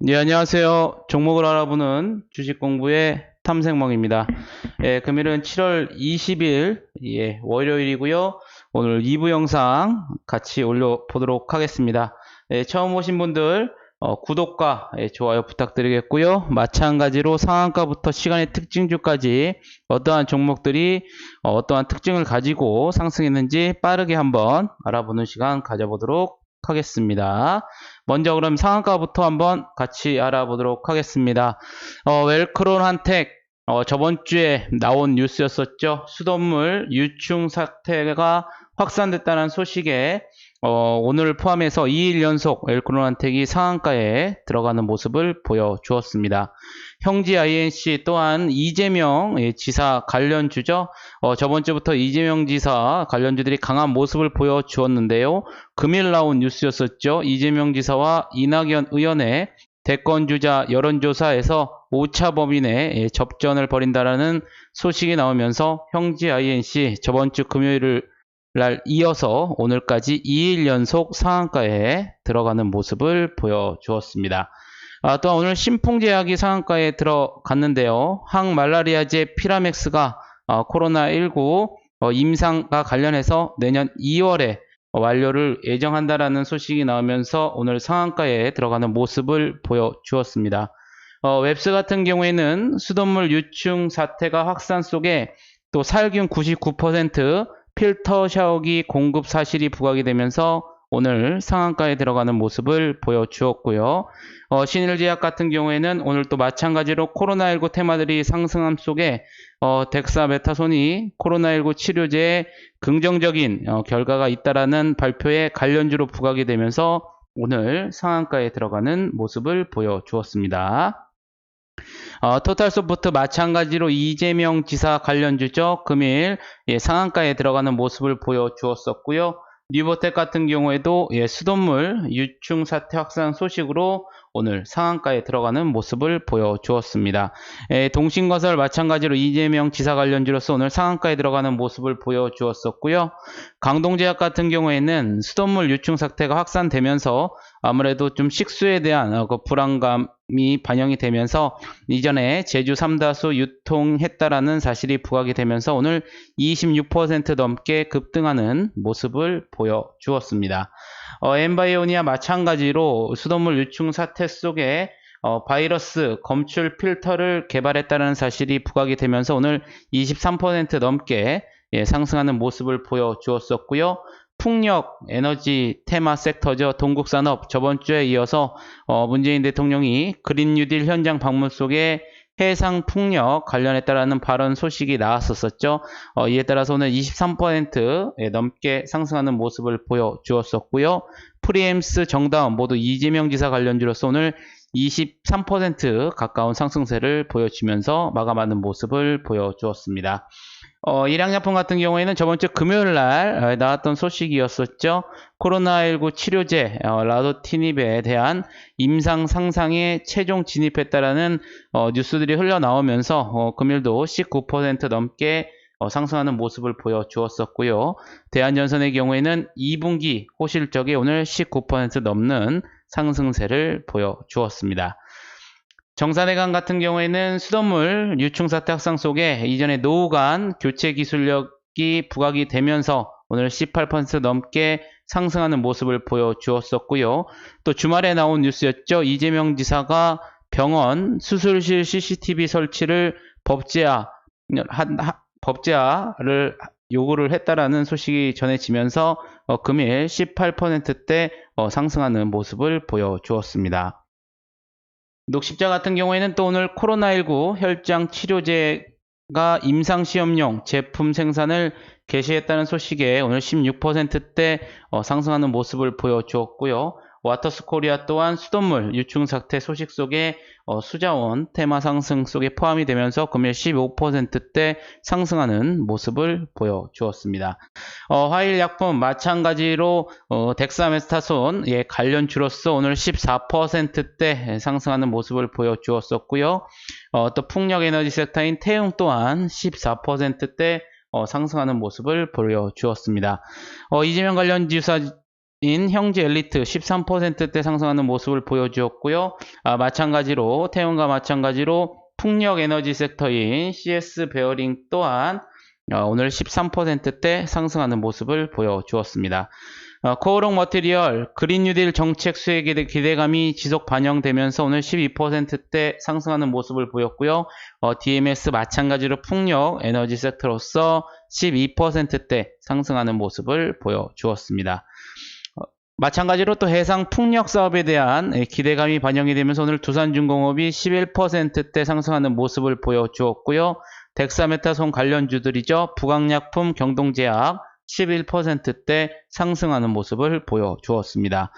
네, 안녕하세요. 종목을 알아보는 주식 공부의 탐색멍입니다. 금일은 7월 20일, 월요일이고요. 오늘 2부 영상 같이 올려보도록 하겠습니다. 처음 오신 분들, 구독과 좋아요 부탁드리겠고요. 마찬가지로 상한가부터 시간의 특징주까지 어떠한 종목들이 어떠한 특징을 가지고 상승했는지 빠르게 한번 알아보는 시간 가져보도록 하겠습니다. 먼저 그럼 상한가부터 한번 같이 알아보도록 하겠습니다. 웰크론 한택, 저번 주에 나온 뉴스였었죠. 수돗물 유충 사태가 확산됐다는 소식에 오늘 포함해서 2일 연속 웰크론 한택이 상한가에 들어가는 모습을 보여주었습니다. 형지 INC 또한 이재명 지사 관련주죠. 저번 주부터 이재명 지사 관련주들이 강한 모습을 보여주었는데요. 금일 나온 뉴스였었죠. 이재명 지사와 이낙연 의원의 대권주자 여론조사에서 5차 범인의 접전을 벌인다라는 소식이 나오면서 형지 INC 저번 주 금요일을 날 이어서 오늘까지 2일 연속 상한가에 들어가는 모습을 보여주었습니다. 또한 오늘 신풍제약이 상한가에 들어갔는데요. 항말라리아제 피라맥스가 코로나19 임상과 관련해서 내년 2월에 완료를 예정한다라는 소식이 나오면서 오늘 상한가에 들어가는 모습을 보여주었습니다. 웹스 같은 경우에는 수돗물 유충 사태가 확산 속에 또 살균 99%, 필터 샤워기 공급 사실이 부각이 되면서 오늘 상한가에 들어가는 모습을 보여주었고요. 신일제약 같은 경우에는 오늘 또 마찬가지로 코로나19 테마들이 상승함 속에 덱사메타손이 코로나19 치료제에 긍정적인 결과가 있다라는 발표에 관련주로 부각이 되면서 오늘 상한가에 들어가는 모습을 보여주었습니다. 토탈소프트 마찬가지로 이재명 지사 관련주죠. 금일 상한가에 들어가는 모습을 보여주었었고요. 뉴보텍 같은 경우에도 수돗물 유충 사태 확산 소식으로 오늘 상한가에 들어가는 모습을 보여주었습니다. 동신건설 마찬가지로 이재명 지사 관련주로서 오늘 상한가에 들어가는 모습을 보여주었었고요. 강동제약 같은 경우에는 수돗물 유충 사태가 확산되면서 아무래도 좀 식수에 대한 그 불안감이 반영이 되면서 이전에 제주 삼다수 유통했다라는 사실이 부각이 되면서 오늘 26% 넘게 급등하는 모습을 보여주었습니다. 엠바이오니아 마찬가지로 수돗물 유충 사태 속에 바이러스 검출 필터를 개발했다는 사실이 부각이 되면서 오늘 23% 넘게 상승하는 모습을 보여주었었고요. 풍력 에너지 테마 섹터죠. 동국산업 저번 주에 이어서 문재인 대통령이 그린 뉴딜 현장 방문 속에 해상 풍력 관련했다라는 발언 소식이 나왔었죠. 이에 따라서 오늘 23% 넘게 상승하는 모습을 보여주었었고요. 프리엠스 정다운 모두 이재명 지사 관련주로서 오늘 23% 가까운 상승세를 보여주면서 마감하는 모습을 보여주었습니다. 일양약품 같은 경우에는 저번 주 금요일 날 나왔던 소식이었었죠. 코로나19 치료제 라도티닙에 대한 임상 상상에 최종 진입했다라는 뉴스들이 흘러나오면서 금일도 19% 넘게 상승하는 모습을 보여주었었고요. 대한전선의 경우에는 2분기 호실적에 오늘 19% 넘는 상승세를 보여주었습니다. 정산해관 같은 경우에는 수돗물 유충사태 확산 속에 이전에 노후 간 교체 기술력이 부각이 되면서 오늘 18% 넘게 상승하는 모습을 보여주었었고요. 또 주말에 나온 뉴스였죠. 이재명 지사가 병원 수술실 CCTV 설치를 법제화를 요구를 했다라는 소식이 전해지면서 금일 18%대 상승하는 모습을 보여주었습니다. 녹십자 같은 경우에는 또 오늘 코로나19 혈장 치료제가 임상시험용 제품 생산을 개시했다는 소식에 오늘 16%대 상승하는 모습을 보여주었고요. 와터스 코리아 또한 수돗물 유충 사태 소식 속에 수자원 테마 상승 속에 포함이 되면서 금일 15%대 상승하는 모습을 보여주었습니다. 화일약품 마찬가지로 덱사메타손 관련주로서 오늘 14%대 상승하는 모습을 보여주었었고요. 또 풍력에너지 섹터인 태용 또한 14%대 상승하는 모습을 보여주었습니다. 이재명 관련 지사 인 형제 엘리트 13%대 상승하는 모습을 보여주었고요. 마찬가지로 태온과 마찬가지로 풍력 에너지 섹터인 CS 베어링 또한 오늘 13%대 상승하는 모습을 보여주었습니다. 코오롱 머티리얼 그린 뉴딜 정책 수혜 기대감이 지속 반영되면서 오늘 12%대 상승하는 모습을 보였고요. DMS 마찬가지로 풍력 에너지 섹터로서 12%대 상승하는 모습을 보여주었습니다. 마찬가지로 또 해상 풍력 사업에 대한 기대감이 반영이 되면서 오늘 두산중공업이 11%대 상승하는 모습을 보여주었고요. 덱사메타손 관련주들이죠. 부강약품, 경동제약 11%대 상승하는 모습을 보여주었습니다.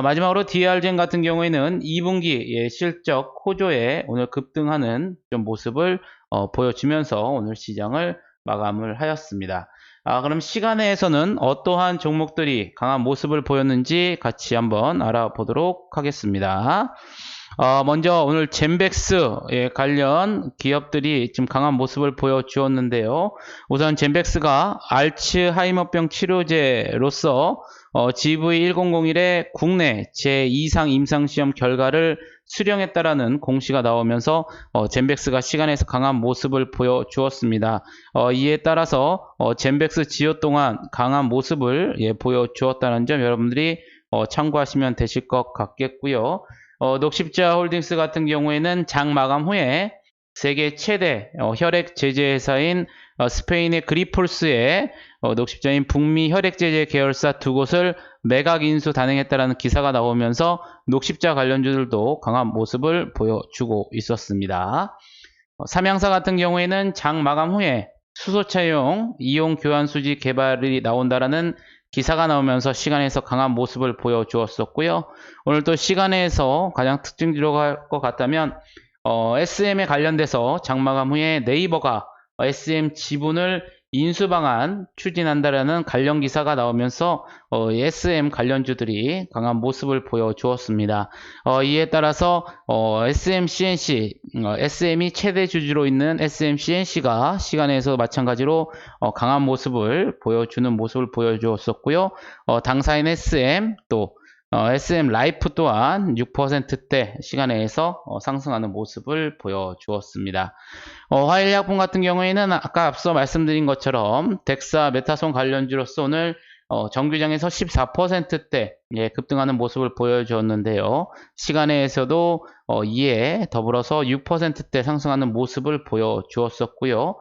마지막으로 DR젠 같은 경우에는 2분기 실적 호조에 오늘 급등하는 좀 모습을 보여주면서 오늘 시장을 마감을 하였습니다. 그럼 시간에서는 어떠한 종목들이 강한 모습을 보였는지 같이 한번 알아보도록 하겠습니다. 먼저 오늘 젠백스 관련 기업들이 좀 강한 모습을 보여주었는데요. 우선 젠백스가 알츠하이머병 치료제로서 GV1001의 국내 제2상 임상시험 결과를 수령했다라는 공시가 나오면서 젠백스가 시간에서 강한 모습을 보여주었습니다. 이에 따라서 젠백스 지요 동안 강한 모습을 보여주었다는 점 여러분들이 참고하시면 되실 것 같겠고요. 녹십자 홀딩스 같은 경우에는 장 마감 후에 세계 최대 혈액 제재 회사인 스페인의 그리폴스의 녹십자인 북미 혈액 제재 계열사 두 곳을 매각 인수 단행했다라는 기사가 나오면서 녹십자 관련주들도 강한 모습을 보여주고 있었습니다. 삼양사 같은 경우에는 장 마감 후에 수소차용 이용 교환 수지 개발이 나온다라는 기사가 나오면서 시간에서 강한 모습을 보여주었었고요. 오늘 또 시간에서 가장 특징지로 갈 것 같다면 SM에 관련돼서 장마감 후에 네이버가 SM 지분을 인수 방안 추진한다라는 관련 기사가 나오면서 SM 관련주들이 강한 모습을 보여주었습니다. 이에 따라서 SM-CNC, SM이 최대 주주로 있는 SM-CNC가 시간에서 마찬가지로 강한 모습을 보여주는 모습을 보여주었었고요. 당사인 SM 또 SM 라이프 또한 6%대 시간에서 상승하는 모습을 보여주었습니다. 화일약품 같은 경우에는 아까 앞서 말씀드린 것처럼 덱사 메타손 관련주로서 오늘 정규장에서 14%대 급등하는 모습을 보여주었는데요. 시간에서도 이에 더불어서 6%대 상승하는 모습을 보여주었었고요.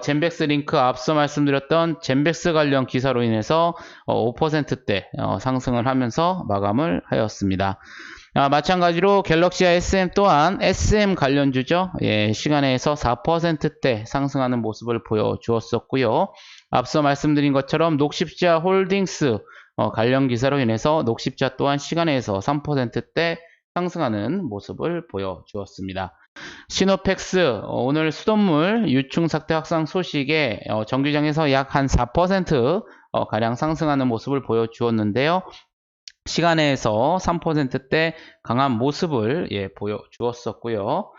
젠백스 링크 앞서 말씀드렸던 젠백스 관련 기사로 인해서 5%대 상승을 하면서 마감을 하였습니다. 마찬가지로 갤럭시와 SM 또한 SM 관련주죠. 시간에서 4%대 상승하는 모습을 보여주었었고요. 앞서 말씀드린 것처럼 녹십자 홀딩스 관련 기사로 인해서 녹십자 또한 시간에서 3%대 상승하는 모습을 보여주었습니다. 시노펙스 오늘 수돗물 유충 삭대 확산 소식에 정규장에서 약 한 4% 가량 상승하는 모습을 보여주었는데요. 시간에서 3%대 강한 모습을 보여주었었고요.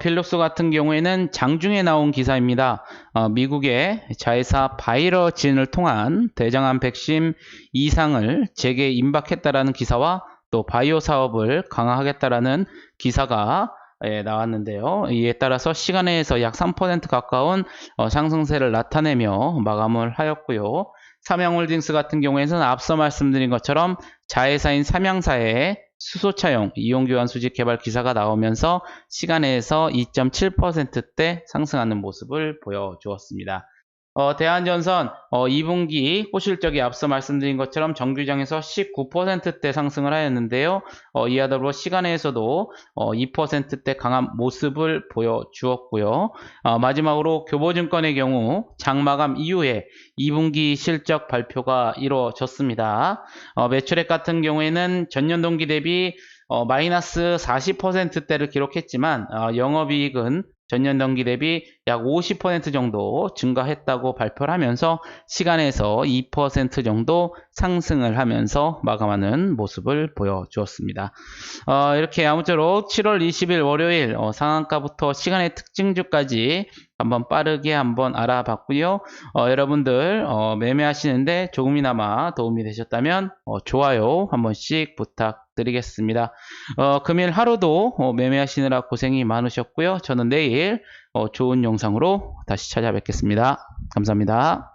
필룩스 같은 경우에는 장중에 나온 기사입니다. 미국의 자회사 바이러진을 통한 대장암 백신 이상을 재개 임박했다라는 기사와 또 바이오 사업을 강화하겠다라는 기사가 나왔는데요. 이에 따라서 시간에서 약 3% 가까운 상승세를 나타내며 마감을 하였고요. 삼양홀딩스 같은 경우에는 앞서 말씀드린 것처럼 자회사인 삼양사의 수소차용 이용교환 수직 개발 기사가 나오면서 시간에서 2.7%대 상승하는 모습을 보여주었습니다. 대한전선 2분기 호실적이 앞서 말씀드린 것처럼 정규장에서 19%대 상승을 하였는데요. 이와 더불어 시간에서도 2%대 강한 모습을 보여주었고요. 마지막으로 교보증권의 경우 장마감 이후에 2분기 실적 발표가 이루어졌습니다. 매출액 같은 경우에는 전년 동기 대비 마이너스 40%대를 기록했지만 영업이익은 전년 동기 대비 약 50% 정도 증가했다고 발표를 하면서 시간에서 2% 정도 상승을 하면서 마감하는 모습을 보여주었습니다. 이렇게 아무쪼록 7월 20일 월요일 상한가부터 시간의 특징주까지 한번 빠르게 한번 알아봤고요. 여러분들 매매하시는데 조금이나마 도움이 되셨다면 좋아요 한 번씩 부탁드리겠습니다. 금일 하루도 매매하시느라 고생이 많으셨고요. 저는 내일 좋은 영상으로 다시 찾아뵙겠습니다. 감사합니다.